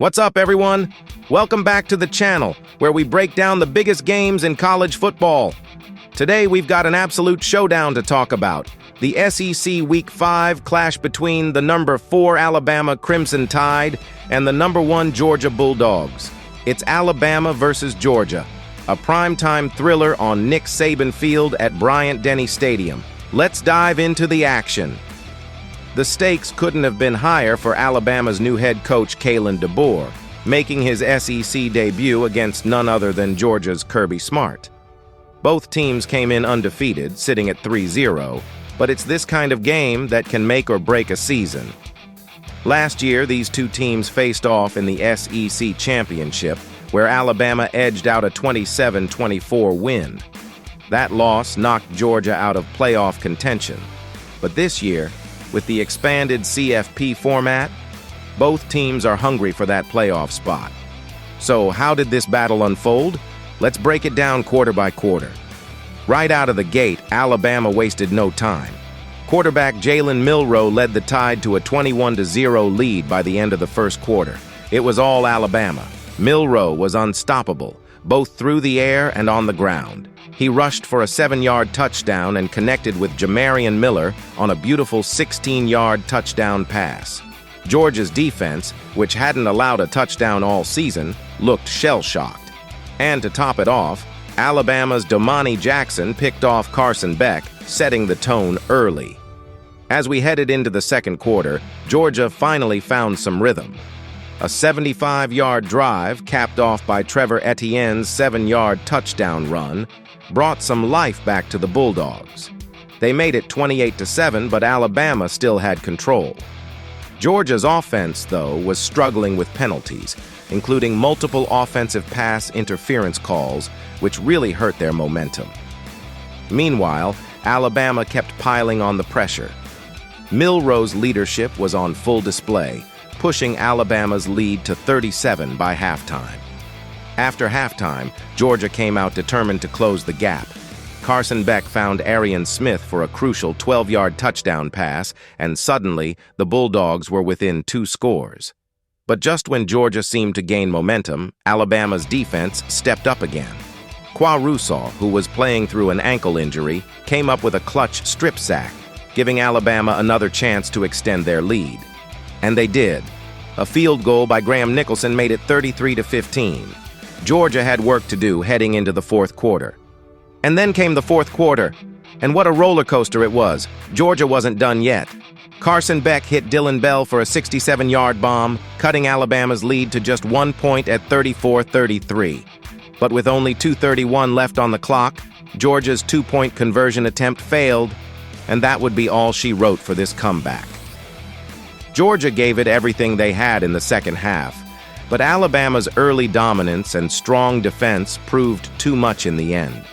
What's up, everyone? Welcome back to the channel, where we break down the biggest games in college football. Today, we've got an absolute showdown to talk about. The SEC Week 5 clash between the number 4 Alabama Crimson Tide and the number 1 Georgia Bulldogs. It's Alabama versus Georgia, a primetime thriller on Nick Saban Field at Bryant-Denny Stadium. Let's dive into the action. The stakes couldn't have been higher for Alabama's new head coach, Jalen Milroe, making his SEC debut against none other than Georgia's Kirby Smart. Both teams came in undefeated, sitting at 3-0, but it's this kind of game that can make or break a season. Last year, these two teams faced off in the SEC Championship, where Alabama edged out a 27-24 win. That loss knocked Georgia out of playoff contention. But this year, with the expanded CFP format, both teams are hungry for that playoff spot. So how did this battle unfold? Let's break it down quarter by quarter. Right out of the gate, Alabama wasted no time. Quarterback Jalen Milroe led the Tide to a 21-0 lead by the end of the first quarter. It was all Alabama. Milroe was unstoppable, both through the air and on the ground. He rushed for a 7-yard touchdown and connected with Jamarian Miller on a beautiful 16-yard touchdown pass. Georgia's defense, which hadn't allowed a touchdown all season, looked shell-shocked. And to top it off, Alabama's Domani Jackson picked off Carson Beck, setting the tone early. As we headed into the second quarter, Georgia finally found some rhythm. A 75-yard drive, capped off by Trevor Etienne's 7-yard touchdown run, brought some life back to the Bulldogs. They made it 28-7, but Alabama still had control. Georgia's offense, though, was struggling with penalties, including multiple offensive pass interference calls, which really hurt their momentum. Meanwhile, Alabama kept piling on the pressure. Milroe's leadership was on full display, pushing Alabama's lead to 37 by halftime. After halftime, Georgia came out determined to close the gap. Carson Beck found Arian Smith for a crucial 12-yard touchdown pass, and suddenly, the Bulldogs were within 2 scores. But just when Georgia seemed to gain momentum, Alabama's defense stepped up again. Russaw, who was playing through an ankle injury, came up with a clutch strip sack, giving Alabama another chance to extend their lead. And they did. A field goal by Graham Nicholson made it 33-15. Georgia had work to do heading into the fourth quarter. And then came the fourth quarter, and what a roller coaster it was. Georgia wasn't done yet. Carson Beck hit Dylan Bell for a 67-yard bomb, cutting Alabama's lead to just 1 point at 34-33. But with only 2:31 left on the clock, Georgia's 2-point conversion attempt failed, and that would be all she wrote for this comeback. Georgia gave it everything they had in the second half, but Alabama's early dominance and strong defense proved too much in the end.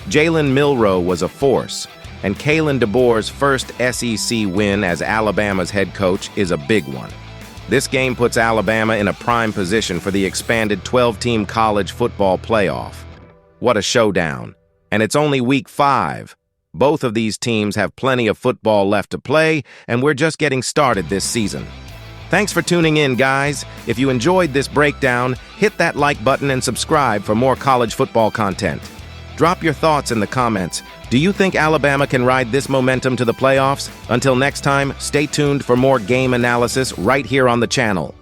Jalen Milroe was a force, and Jalen Milroe's first SEC win as Alabama's head coach is a big one. This game puts Alabama in a prime position for the expanded 12-team college football playoff. What a showdown. And it's only week 5. Both of these teams have plenty of football left to play, and we're just getting started this season. Thanks for tuning in, guys. If you enjoyed this breakdown, hit that like button and subscribe for more college football content. Drop your thoughts in the comments. Do you think Alabama can ride this momentum to the playoffs? Until next time, stay tuned for more game analysis right here on the channel.